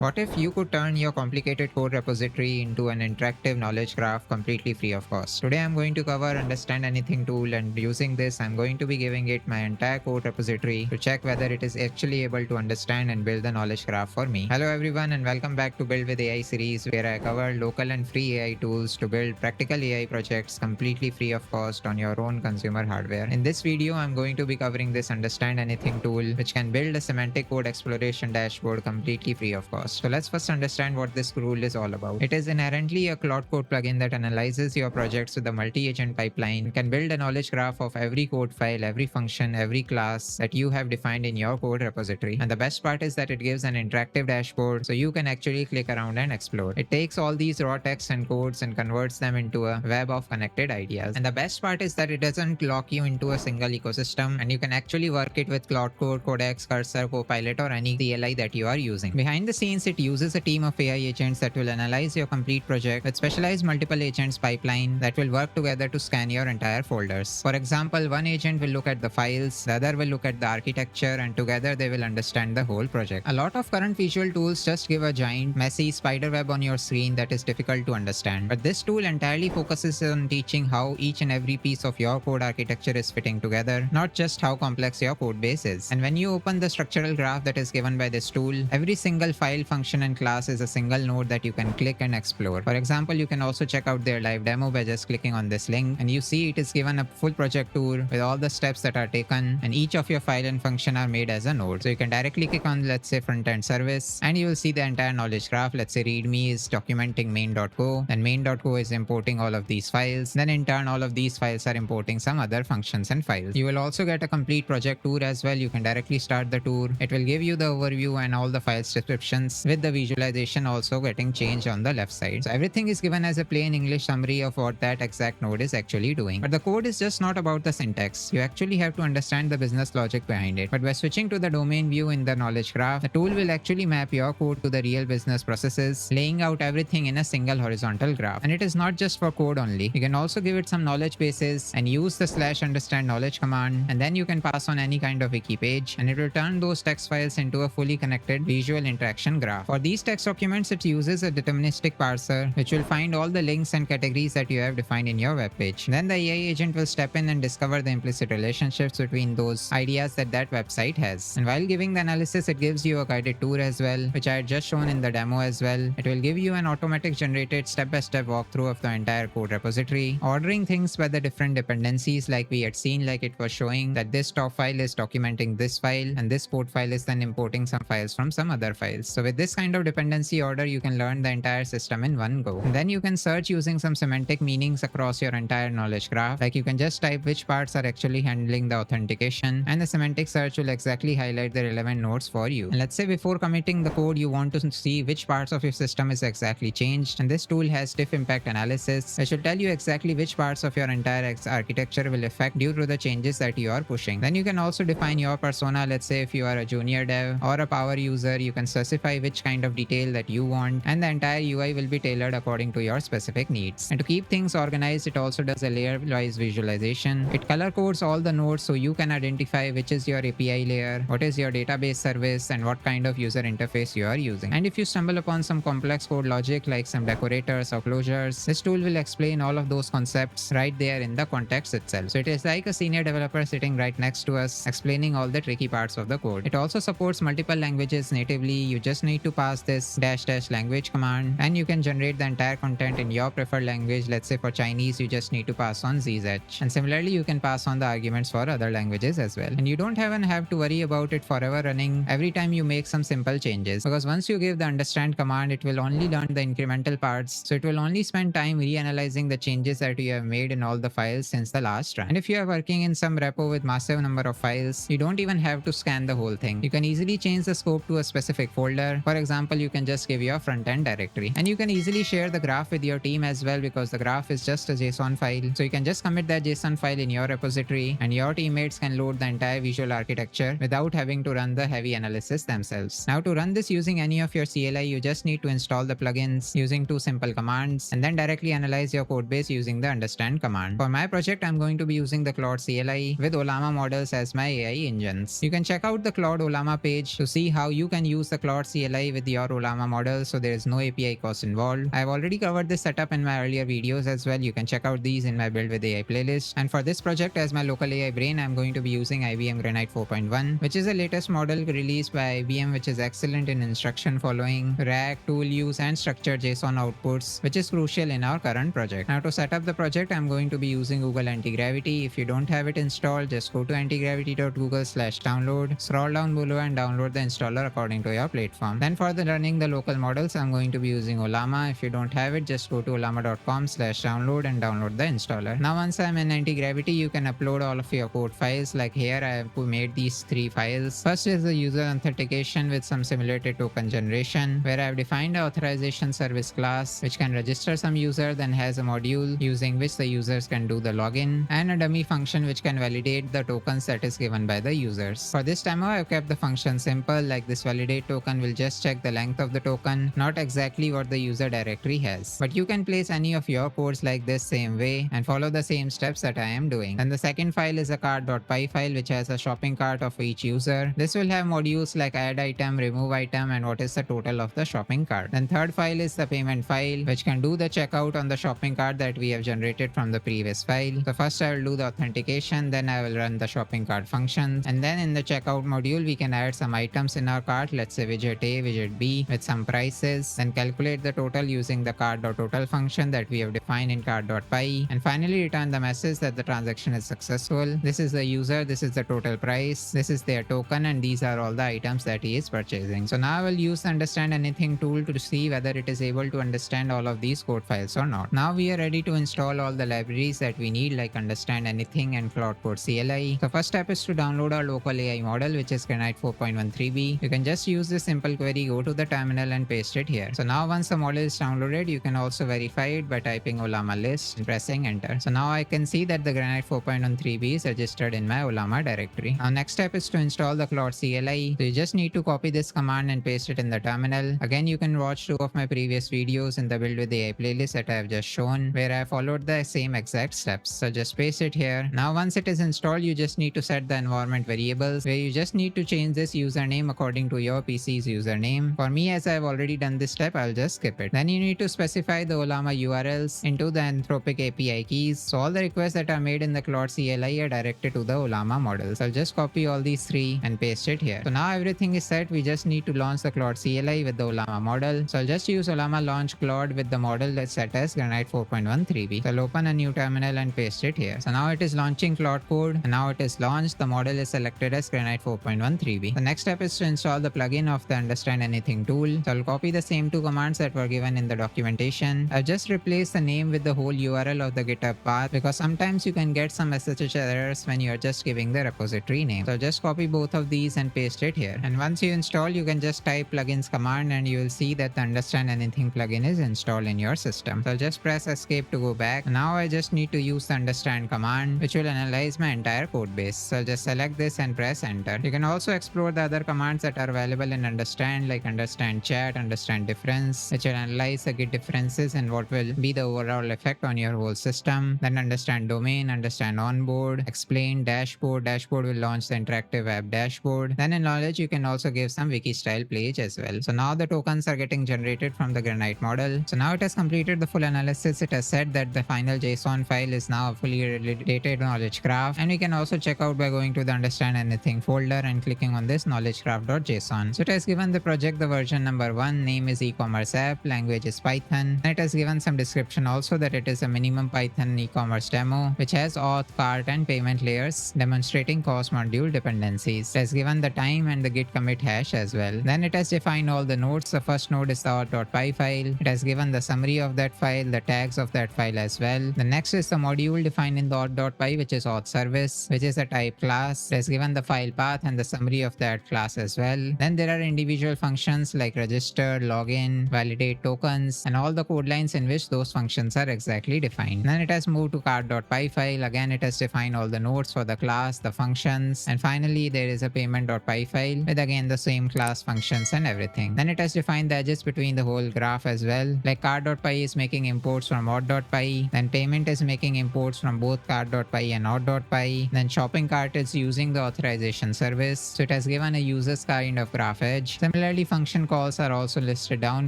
What if you could turn your complicated code repository into an interactive knowledge graph completely free of cost? Today I'm going to cover Understand Anything tool, and using this I'm going to be giving it my entire code repository to check whether it is actually able to understand and build the knowledge graph for me. Hello everyone and welcome back to Build with AI series, where I cover local and free AI tools to build practical AI projects completely free of cost on your own consumer hardware. In this video I'm going to be covering this Understand Anything tool, which can build a semantic code exploration dashboard completely free of cost. So let's first understand what this rule is all about. It is inherently a Claude code plugin that analyzes your projects with a multi-agent pipeline. You can build a knowledge graph of every code file, every function, every class that you have defined in your code repository. And the best part is that it gives an interactive dashboard so you can actually click around and explore. It takes all these raw text and codes and converts them into a web of connected ideas. And the best part is that it doesn't lock you into a single ecosystem, and you can actually work it with Claude Code, Codex, Cursor, Copilot, or any CLI that you are using. Behind the scenes, it uses a team of AI agents that will analyze your complete project with specialized multiple agents pipeline that will work together to scan your entire folders. For example, one agent will look at the files, the other will look at the architecture, and together they will understand the whole project. A lot of current visual tools just give a giant, messy spiderweb on your screen that is difficult to understand. But this tool entirely focuses on teaching how each and every piece of your code architecture is fitting together, not just how complex your code base is. And when you open the structural graph that is given by this tool, every single file, function, and class is a single node that you can click and explore. For example, you can also check out their live demo by just clicking on this link, and you see it is given a full project tour with all the steps that are taken, and each of your file and function are made as a node. So you can directly click on, let's say, front-end service, and you will see the entire knowledge graph. Let's say readme is documenting main.go, and main.go is importing all of these files. Then in turn, all of these files are importing some other functions and files. You will also get a complete project tour as well. You can directly start the tour. It will give you the overview and all the files descriptions, with the visualization also getting changed on the left side. So everything is given as a plain English summary of what that exact node is actually doing. But the code is just not about the syntax. You actually have to understand the business logic behind it. But by switching to the domain view in the knowledge graph, the tool will actually map your code to the real business processes, laying out everything in a single horizontal graph. And it is not just for code only. You can also give it some knowledge bases and use the /understand knowledge command, and then you can pass on any kind of wiki page, and it will turn those text files into a fully connected visual interaction graph. For these text documents, it uses a deterministic parser which will find all the links and categories that you have defined in your web page. Then the AI agent will step in and discover the implicit relationships between those ideas that website has. And while giving the analysis, it gives you a guided tour as well, which I had just shown in the demo as well. It will give you an automatic generated step-by-step walkthrough of the entire code repository, ordering things by the different dependencies like we had seen, like it was showing that this top file is documenting this file, and this code file is then importing some files from some other files. So with this kind of dependency order, you can learn the entire system in one go. And then you can search using some semantic meanings across your entire knowledge graph. Like you can just type which parts are actually handling the authentication, and the semantic search will exactly highlight the relevant nodes for you. And let's say before committing the code, you want to see which parts of your system is exactly changed, and this tool has diff impact analysis, which will tell you exactly which parts of your entire architecture will affect due to the changes that you are pushing. Then you can also define your persona. Let's say if you are a junior dev or a power user, you can specify which kind of detail that you want, and the entire UI will be tailored according to your specific needs. And to keep things organized, it also does a layer-wise visualization. It color codes all the nodes so you can identify which is your API layer, what is your database service, and what kind of user interface you are using. And if you stumble upon some complex code logic like some decorators or closures, this tool will explain all of those concepts right there in the context itself. So it is like a senior developer sitting right next to us, explaining all the tricky parts of the code. It also supports multiple languages natively. You just need to pass this -- language command, and you can generate the entire content in your preferred language. Let's say for Chinese, you just need to pass on ZZ. And similarly, you can pass on the arguments for other languages as well. And you don't even have to worry about it forever running every time you make some simple changes, because once you give the understand command, it will only learn the incremental parts. So it will only spend time reanalyzing the changes that you have made in all the files since the last run. And if you are working in some repo with massive number of files, you don't even have to scan the whole thing. You can easily change the scope to a specific folder. For example, you can just give your front-end directory, and you can easily share the graph with your team as well, because the graph is just a JSON file. So you can just commit that JSON file in your repository, and your teammates can load the entire visual architecture without having to run the heavy analysis themselves. Now to run this using any of your CLI, you just need to install the plugins using two simple commands, and then directly analyze your codebase using the understand command. For my project, I'm going to be using the Claude CLI with Ollama models as my AI engines. You can check out the Claude Ollama page to see how you can use the Claude CLI CLI with your Ollama model, so there is no API cost involved. I've already covered this setup in my earlier videos as well. You can check out these in my Build with AI playlist. And for this project, as my local AI brain, I'm going to be using IBM Granite 4.1, which is the latest model released by IBM, which is excellent in instruction following, RAG, tool use, and structured JSON outputs, which is crucial in our current project. Now to set up the project, I'm going to be using Google Anti-Gravity. If you don't have it installed, just go to antigravity.google/download, scroll down below and download the installer according to your platform. Then for the running the local models, I'm going to be using Ollama. If you don't have it, just go to ollama.com/download and download the installer. Now once I'm in Anti-Gravity, you can upload all of your code files. Like here I have made these 3 files. First is the user authentication with some simulated token generation, where I've defined an authorization service class which can register some user, then has a module using which the users can do the login, and a dummy function which can validate the tokens that is given by the users. For this demo, I've kept the function simple, like this validate token will just check the length of the token, not exactly what the user directory has. But you can place any of your codes like this same way and follow the same steps that I am doing. And the second file is a cart.py file which has a shopping cart of each user. This will have modules like add item, remove item, and what is the total of the shopping cart. Then third file is the payment file which can do the checkout on the shopping cart that we have generated from the previous file. So first I will do the authentication, then I will run the shopping cart functions, and then in the checkout module we can add some items in our cart, let's say widget A, widget B with some prices, then calculate the total using the cart.total function that we have defined in cart.py, and finally return the message that the transaction is successful. This is the user, this is the total price, this is their token, and these are all the items that he is purchasing. So now I will use the understand anything tool to see whether it is able to understand all of these code files or not. Now we are ready to install all the libraries that we need, like understand anything and Claude Code CLI. The first step is to download our local AI model, which is Granite 4.13b. You can just use this simple query, go to the terminal and paste it here. So now once the model is downloaded, you can also verify it by typing ollama list and pressing enter. So now I can see that the Granite 4.13b is registered in my Ollama directory. Now next step is to install the Claude CLI. So you just need to copy this command and paste it in the terminal. Again, you can watch 2 of my previous videos in the Build with AI playlist that I have just shown, where I followed the same exact steps. So just paste it here. Now once it is installed, you just need to set the environment variables, where you just need to change this username according to your PC's username. For me, as I have already done this step, I'll just skip it. Then you need to specify the Ollama URLs into the Anthropic API keys. So all the requests that are made in the Claude CLI are directed to the Ollama model. So I'll just copy all these 3 and paste it here. So now everything is set. We just need to launch the Claude CLI with the Ollama model. So I'll just use Ollama launch Claude with the model that's set as Granite 4.13b. So I'll open a new terminal and paste it here. So now it is launching Claude Code, and now it is launched. The model is selected as Granite 4.13b. The next step is to install the plugin of the understand anything tool. So I'll copy the same 2 commands that were given in the documentation. I've just replaced the name with the whole URL of the GitHub path, because sometimes you can get some SSH errors when you are just giving the repository name. So I'll just copy both of these and paste it here. And once you install, you can just type plugins command and you will see that the understand anything plugin is installed in your system. So I'll just press escape to go back. Now I just need to use the understand command, which will analyze my entire code base. So I'll just select this and press enter. You can also explore the other commands that are available in understand, like understand chat, understand difference, which will analyze the git differences and what will be the overall effect on your whole system. Then understand domain, understand onboard, explain dashboard. Dashboard will launch the interactive app dashboard. Then in knowledge, you can also give some wiki style page as well. So now the tokens are getting generated from the Granite model. So now it has completed the full analysis. It has said that the final JSON file is now a fully related knowledge graph, and we can also check out by going to the understand anything folder and clicking on this knowledge graph.json. So it has given the project the version number 1, name is e-commerce app, language is Python, and it has given some description also that it is a minimum Python e-commerce demo which has auth, cart, and payment layers demonstrating cost module dependencies. It has given the time and the git commit hash as well. Then it has defined all the nodes. The first node is the auth.py file. It has given the summary of that file, the tags of that file as well. The next is the module defined in the auth.py, which is auth service, which is a type class. It has given the file path and the summary of that class as well. Then there are individual functions like register, login, validate tokens, and all the code lines in which those functions are exactly defined. Then it has moved to cart.py file. Again, it has defined all the nodes for the class, the functions, and finally there is a payment.py file with again the same class, functions, and everything. Then it has defined the edges between the whole graph as well. Like cart.py is making imports from auth.py, then payment is making imports from both cart.py and auth.py, then shopping cart is using the authorization service. So it has given a user's kind of graph edge. Similarly, Similarly, function calls are also listed down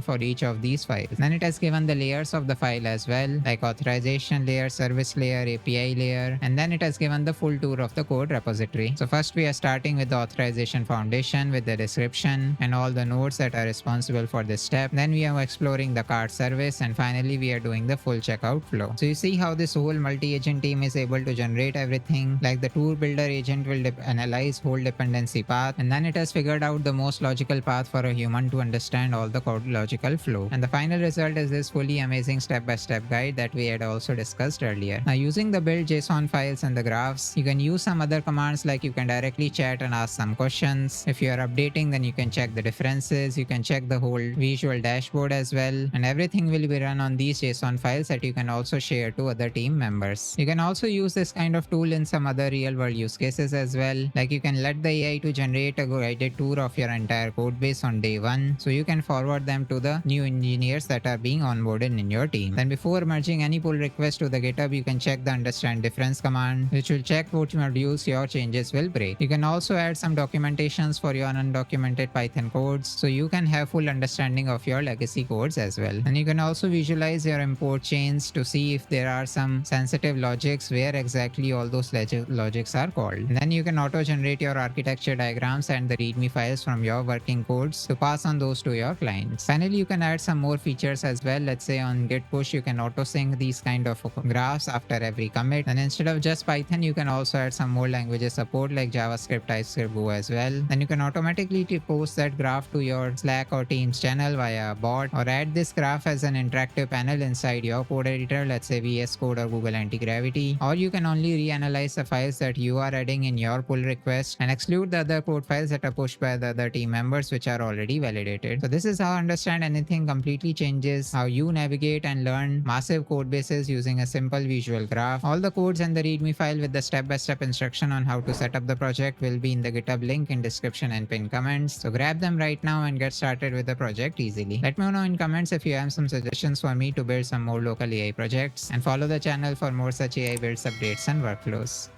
for each of these files. Then it has given the layers of the file as well, like authorization layer, service layer, API layer, and then it has given the full tour of the code repository. So first we are starting with the authorization foundation with the description and all the nodes that are responsible for this step. Then we are exploring the card service, and finally we are doing the full checkout flow. So you see how this whole multi-agent team is able to generate everything. Like the tour builder agent will analyze whole dependency path, and then it has figured out the most logical path for a human to understand all the code logical flow. And the final result is this fully amazing step-by-step guide that we had also discussed earlier. Now using the build JSON files and the graphs, you can use some other commands, like you can directly chat and ask some questions. If you are updating, then you can check the differences, you can check the whole visual dashboard as well, and everything will be run on these JSON files that you can also share to other team members. You can also use this kind of tool in some other real world use cases as well, like you can let the AI to generate a guided tour of your entire code base on day 1, so you can forward them to the new engineers that are being onboarded in your team. Then before merging any pull request to the GitHub, you can check the understand difference command, which will check what modules your changes will break. You can also add some documentations for your undocumented Python codes, so you can have full understanding of your legacy codes as well. And you can also visualize your import chains to see if there are some sensitive logics where exactly all those logics are called. And then you can auto-generate your architecture diagrams and the README files from your working codes to pass on those to your clients. Finally, you can add some more features as well. Let's say on git push, you can auto-sync these kind of graphs after every commit. And instead of just Python, you can also add some more languages support like JavaScript, TypeScript, Go as well. Then you can automatically post that graph to your Slack or Teams channel via a bot, or add this graph as an interactive panel inside your code editor, let's say VS Code or Google Anti-Gravity. Or you can only reanalyze the files that you are adding in your pull request and exclude the other code files that are pushed by the other team members which are already validated. So this is how Understand Anything completely changes how you navigate and learn massive code bases using a simple visual graph. All the codes and the README file with the step-by-step instruction on how to set up the project will be in the GitHub link in description and pinned comments. So grab them right now and get started with the project easily. Let me know in comments if you have some suggestions for me to build some more local AI projects, and follow the channel for more such AI builds, updates and workflows.